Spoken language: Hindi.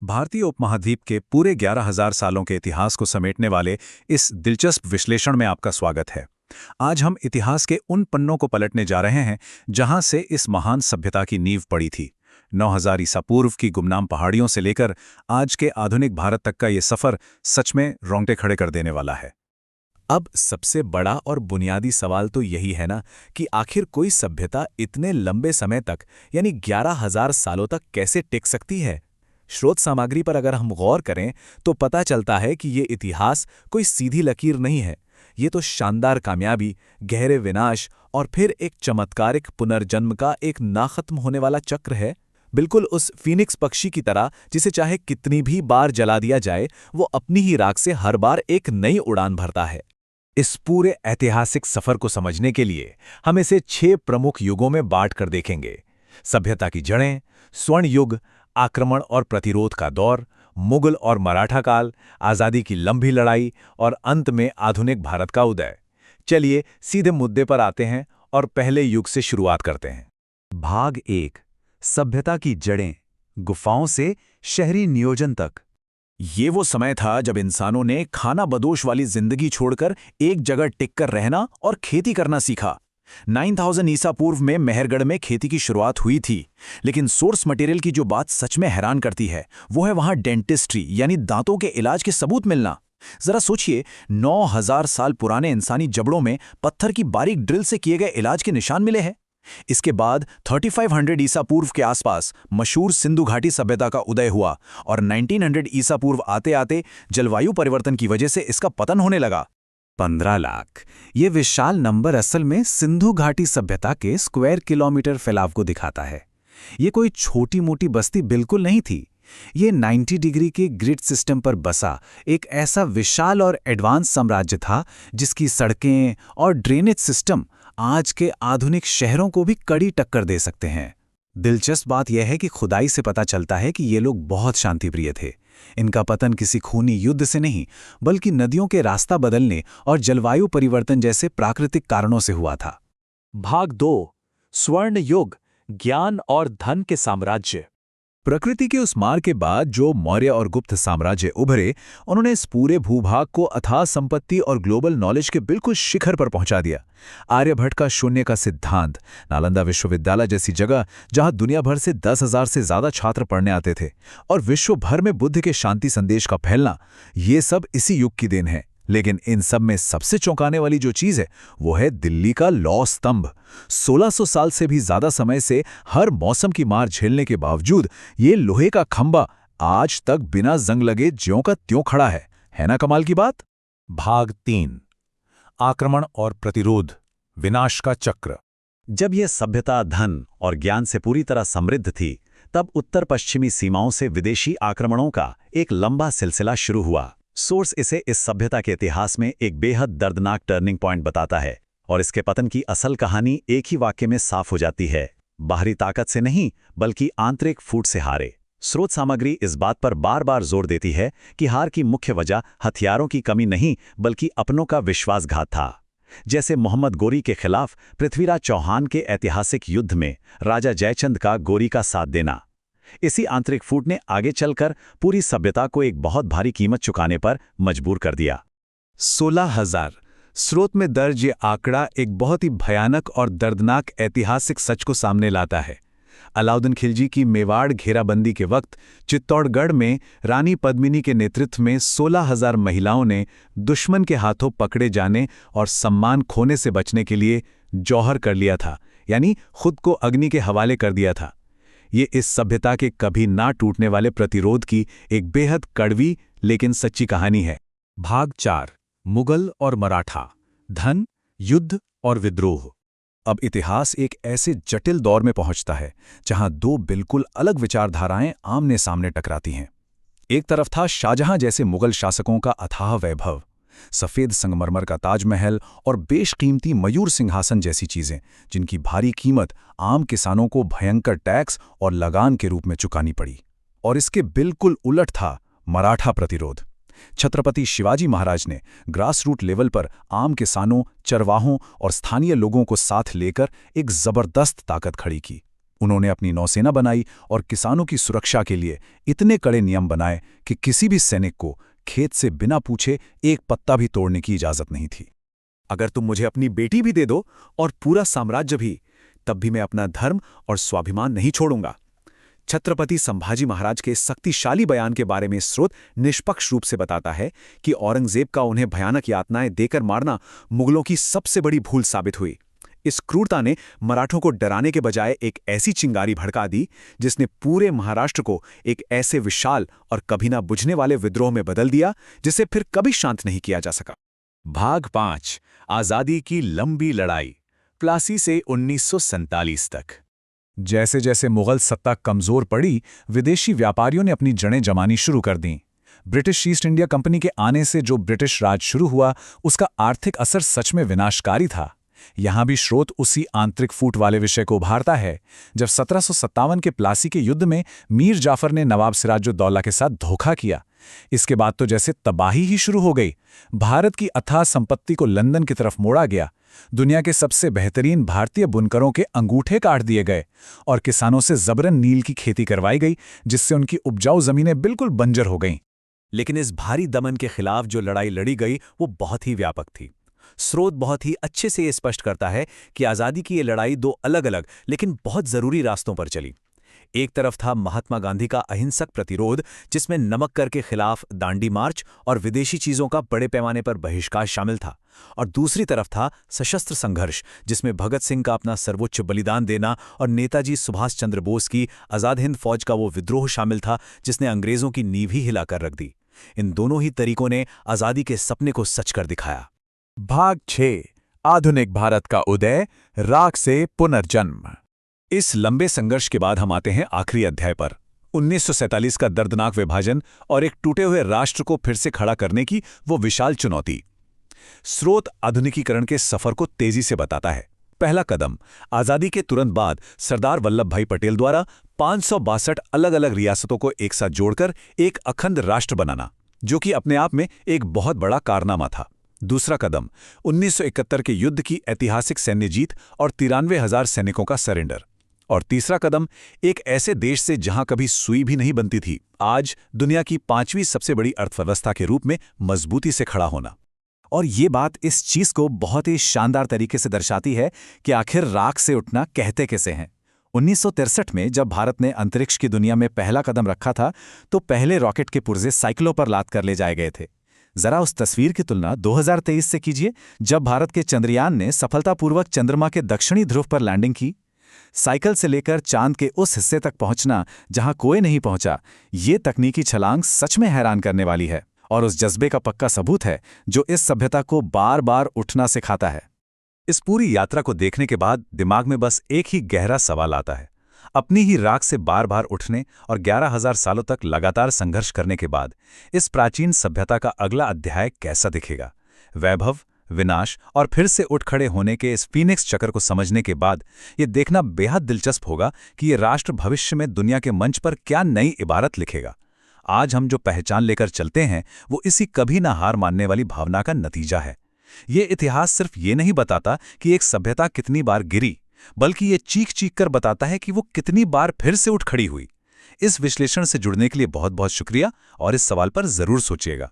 भारतीय उपमहाद्वीप के पूरे 11,000 सालों के इतिहास को समेटने वाले इस दिलचस्प विश्लेषण में आपका स्वागत है। आज हम इतिहास के उन पन्नों को पलटने जा रहे हैं जहां से इस महान सभ्यता की नींव पड़ी थी। 9000 ईसा पूर्व की गुमनाम पहाड़ियों से लेकर आज के आधुनिक भारत तक का ये सफर सच में रोंगटे खड़े कर देने वाला है। अब सबसे बड़ा और बुनियादी सवाल तो यही है ना कि आखिर कोई सभ्यता इतने लंबे समय तक यानी 11,000 सालों तक कैसे टिक सकती है। स्रोत सामग्री पर अगर हम गौर करें तो पता चलता है कि ये इतिहास कोई सीधी लकीर नहीं है। ये तो शानदार कामयाबी, गहरे विनाश और फिर एक चमत्कारिक पुनर्जन्म का एक नाखत्म होने वाला चक्र है। बिल्कुल उस फीनिक्स पक्षी की तरह जिसे चाहे कितनी भी बार जला दिया जाए वो अपनी ही राख से हर बार एक नई उड़ान भरता है। इस पूरे ऐतिहासिक सफर को समझने के लिए हम इसे 6 प्रमुख युगों में बांट कर देखेंगे। सभ्यता की जड़ें, स्वर्ण युग, आक्रमण और प्रतिरोध का दौर, मुगल और मराठा काल, आज़ादी की लंबी लड़ाई और अंत में आधुनिक भारत का उदय। चलिए सीधे मुद्दे पर आते हैं और पहले युग से शुरुआत करते हैं। भाग 1, सभ्यता की जड़ें, गुफाओं से शहरी नियोजन तक। ये वो समय था जब इंसानों ने खाना बदोश वाली जिंदगी छोड़कर एक जगह टिककर रहना और खेती करना सीखा। 9000 ईसा पूर्व में मेहरगढ़ में खेती की शुरुआत हुई थी, लेकिन सोर्स मटेरियल की जो बात सच में हैरान करती है वो है वहां डेंटिस्ट्री यानी दांतों के इलाज के सबूत मिलना। जरा सोचिए, 9000 साल पुराने इंसानी जबड़ों में पत्थर की बारीक ड्रिल से किए गए इलाज के निशान मिले हैं। इसके बाद 3500 ईसा पूर्व के आसपास मशहूर सिंधु घाटी सभ्यता का उदय हुआ और 1900 ईसा पूर्व आते आते जलवायु परिवर्तन की वजह से इसका पतन होने लगा। 15 लाख ये विशाल नंबर असल में सिंधु घाटी सभ्यता के स्क्वायर किलोमीटर फैलाव को दिखाता है। ये कोई छोटी मोटी बस्ती बिल्कुल नहीं थी। ये 90 डिग्री के ग्रिड सिस्टम पर बसा एक ऐसा विशाल और एडवांस साम्राज्य था जिसकी सड़कें और ड्रेनेज सिस्टम आज के आधुनिक शहरों को भी कड़ी टक्कर दे सकते हैं। दिलचस्प बात यह है कि खुदाई से पता चलता है कि ये लोग बहुत शांतिप्रिय थे। इनका पतन किसी खूनी युद्ध से नहीं बल्कि नदियों के रास्ता बदलने और जलवायु परिवर्तन जैसे प्राकृतिक कारणों से हुआ था। भाग 2, स्वर्ण युग, ज्ञान और धन के साम्राज्य। प्रकृति के उस मार के बाद जो मौर्य और गुप्त साम्राज्य उभरे, उन्होंने इस पूरे भूभाग को अथाह संपत्ति और ग्लोबल नॉलेज के बिल्कुल शिखर पर पहुंचा दिया। आर्यभट्ट का शून्य का सिद्धांत, नालंदा विश्वविद्यालय जैसी जगह जहां दुनिया भर से 10,000 से ज्यादा छात्र पढ़ने आते थे, और विश्व भर में बुद्ध के शांति संदेश का फैलना, ये सब इसी युग की देन है। लेकिन इन सब में सबसे चौंकाने वाली जो चीज है वो है दिल्ली का लौह स्तंभ। 1600 साल से भी ज्यादा समय से हर मौसम की मार झेलने के बावजूद ये लोहे का खंबा आज तक बिना जंग लगे ज्यों का त्यों खड़ा है ना कमाल की बात। भाग 3, आक्रमण और प्रतिरोध, विनाश का चक्र। जब यह सभ्यता धन और ज्ञान से पूरी तरह समृद्ध थी, तब उत्तर पश्चिमी सीमाओं से विदेशी आक्रमणों का एक लंबा सिलसिला शुरू हुआ। सोर्स इसे इस सभ्यता के इतिहास में एक बेहद दर्दनाक टर्निंग पॉइंट बताता है, और इसके पतन की असल कहानी एक ही वाक्य में साफ हो जाती है: बाहरी ताकत से नहीं बल्कि आंतरिक फूट से हारे। स्रोत सामग्री इस बात पर बार बार जोर देती है कि हार की मुख्य वजह हथियारों की कमी नहीं बल्कि अपनों का विश्वासघात था। जैसे मोहम्मद गोरी के खिलाफ पृथ्वीराज चौहान के ऐतिहासिक युद्ध में राजा जयचंद का गोरी का साथ देना। इसी आंतरिक फूट ने आगे चलकर पूरी सभ्यता को एक बहुत भारी कीमत चुकाने पर मजबूर कर दिया। 16,000 स्रोत में दर्ज ये आंकड़ा एक बहुत ही भयानक और दर्दनाक ऐतिहासिक सच को सामने लाता है। अलाउद्दीन खिलजी की मेवाड़ घेराबंदी के वक्त चित्तौड़गढ़ में रानी पद्मिनी के नेतृत्व में 16,000 महिलाओं ने दुश्मन के हाथों पकड़े जाने और सम्मान खोने से बचने के लिए जौहर कर लिया था, यानी खुद को अग्नि के हवाले कर दिया था। ये इस सभ्यता के कभी ना टूटने वाले प्रतिरोध की एक बेहद कड़वी लेकिन सच्ची कहानी है। भाग 4, मुगल और मराठा, धन, युद्ध और विद्रोह। अब इतिहास एक ऐसे जटिल दौर में पहुंचता है जहां दो बिल्कुल अलग विचारधाराएं आमने सामने टकराती हैं। एक तरफ था शाहजहां जैसे मुगल शासकों का अथाह वैभव, सफेद संगमरमर का ताजमहल और बेशकीमती मयूर सिंहासन जैसी चीजें जिनकी भारी कीमत आम किसानों को भयंकर टैक्स और लगान के रूप में चुकानी पड़ी। और इसके बिल्कुल उलट था मराठा प्रतिरोध। छत्रपति शिवाजी महाराज ने ग्रास रूट लेवल पर आम किसानों, चरवाहों और स्थानीय लोगों को साथ लेकर एक जबरदस्त ताकत खड़ी की। उन्होंने अपनी नौसेना बनाई और किसानों की सुरक्षा के लिए इतने कड़े नियम बनाए कि किसी भी सैनिक को खेत से बिना पूछे एक पत्ता भी तोड़ने की इजाजत नहीं थी। अगर तुम मुझे अपनी बेटी भी दे दो और पूरा साम्राज्य भी, तब भी मैं अपना धर्म और स्वाभिमान नहीं छोड़ूंगा। छत्रपति संभाजी महाराज के शक्तिशाली बयान के बारे में स्रोत निष्पक्ष रूप से बताता है कि औरंगजेब का उन्हें भयानक यातनाएं देकर मारना मुगलों की सबसे बड़ी भूल साबित हुई। इस क्रूरता ने मराठों को डराने के बजाय एक ऐसी चिंगारी भड़का दी जिसने पूरे महाराष्ट्र को एक ऐसे विशाल और कभी ना बुझने वाले विद्रोह में बदल दिया जिसे फिर कभी शांत नहीं किया जा सका। भाग 5 आजादी की लंबी लड़ाई, प्लासी से 1947 तक। जैसे जैसे मुगल सत्ता कमजोर पड़ी, विदेशी व्यापारियों ने अपनी जड़ें जमानी शुरू कर दीं। ब्रिटिश ईस्ट इंडिया कंपनी के आने से जो ब्रिटिश राज शुरू हुआ, उसका आर्थिक असर सच में विनाशकारी था। यहां भी स्रोत उसी आंतरिक फूट वाले विषय को उभारता है। जब 1757 के प्लासी के युद्ध में मीर जाफर ने नवाब सिराजुद्दौला के साथ धोखा किया, इसके बाद तो जैसे तबाही ही शुरू हो गई। भारत की अथाह संपत्ति को लंदन की तरफ मोड़ा गया, दुनिया के सबसे बेहतरीन भारतीय बुनकरों के अंगूठे काट दिए गए और किसानों से जबरन नील की खेती करवाई गई, जिससे उनकी उपजाऊ जमीनें बिल्कुल बंजर हो गईं। लेकिन इस भारी दमन के खिलाफ जो लड़ाई लड़ी गई वो बहुत ही व्यापक थी। स्रोत बहुत ही अच्छे से ये स्पष्ट करता है कि आज़ादी की ये लड़ाई दो अलग अलग लेकिन बहुत ज़रूरी रास्तों पर चली। एक तरफ था महात्मा गांधी का अहिंसक प्रतिरोध, जिसमें नमक कर के खिलाफ दांडी मार्च और विदेशी चीज़ों का बड़े पैमाने पर बहिष्कार शामिल था, और दूसरी तरफ था सशस्त्र संघर्ष, जिसमें भगत सिंह का अपना सर्वोच्च बलिदान देना और नेताजी सुभाष चंद्र बोस की आज़ाद हिंद फौज का वो विद्रोह शामिल था जिसने अंग्रेज़ों की नींव ही हिलाकर रख दी। इन दोनों ही तरीकों ने आज़ादी के सपने को सच कर दिखाया। भाग 6 आधुनिक भारत का उदय, राख से पुनर्जन्म। इस लंबे संघर्ष के बाद हम आते हैं आखिरी अध्याय पर, 1947 का दर्दनाक विभाजन और एक टूटे हुए राष्ट्र को फिर से खड़ा करने की वो विशाल चुनौती। स्रोत आधुनिकीकरण के सफर को तेजी से बताता है। पहला कदम, आज़ादी के तुरंत बाद सरदार वल्लभ भाई पटेल द्वारा 562 अलग अलग रियासतों को एक साथ जोड़कर एक अखंड राष्ट्र बनाना, जो कि अपने आप में एक बहुत बड़ा कारनामा था। दूसरा कदम, 1971 के युद्ध की ऐतिहासिक सैन्य जीत और 93,000 सैनिकों का सरेंडर। और तीसरा कदम, एक ऐसे देश से जहां कभी सुई भी नहीं बनती थी, आज दुनिया की 5वीं सबसे बड़ी अर्थव्यवस्था के रूप में मजबूती से खड़ा होना। और ये बात इस चीज को बहुत ही शानदार तरीके से दर्शाती है कि आखिर राख से उठना कहते कैसे हैं। 1963 में जब भारत ने अंतरिक्ष की दुनिया में पहला कदम रखा था, तो पहले रॉकेट के पुर्जे साइकिलों पर लाद कर ले जाए गए थे। जरा उस तस्वीर की तुलना 2023 से कीजिए, जब भारत के चंद्रयान ने सफलतापूर्वक चंद्रमा के दक्षिणी ध्रुव पर लैंडिंग की। साइकिल से लेकर चांद के उस हिस्से तक पहुंचना जहां कोई नहीं पहुंचा, ये तकनीकी छलांग सच में हैरान करने वाली है और उस जज्बे का पक्का सबूत है जो इस सभ्यता को बार बार उठना सिखाता है। इस पूरी यात्रा को देखने के बाद दिमाग में बस एक ही गहरा सवाल आता है। अपनी ही राख से बार बार उठने और 11,000 सालों तक लगातार संघर्ष करने के बाद इस प्राचीन सभ्यता का अगला अध्याय कैसा दिखेगा? वैभव, विनाश और फिर से उठ खड़े होने के इस फीनिक्स चक्र को समझने के बाद ये देखना बेहद दिलचस्प होगा कि ये राष्ट्र भविष्य में दुनिया के मंच पर क्या नई इबारत लिखेगा। आज हम जो पहचान लेकर चलते हैं वो इसी कभी ना हार मानने वाली भावना का नतीजा है। ये इतिहास सिर्फ ये नहीं बताता कि एक सभ्यता कितनी बार गिरी, बल्कि ये चीख चीख कर बताता है कि वो कितनी बार फिर से उठ खड़ी हुई। इस विश्लेषण से जुड़ने के लिए बहुत बहुत शुक्रिया और इस सवाल पर जरूर सोचिएगा।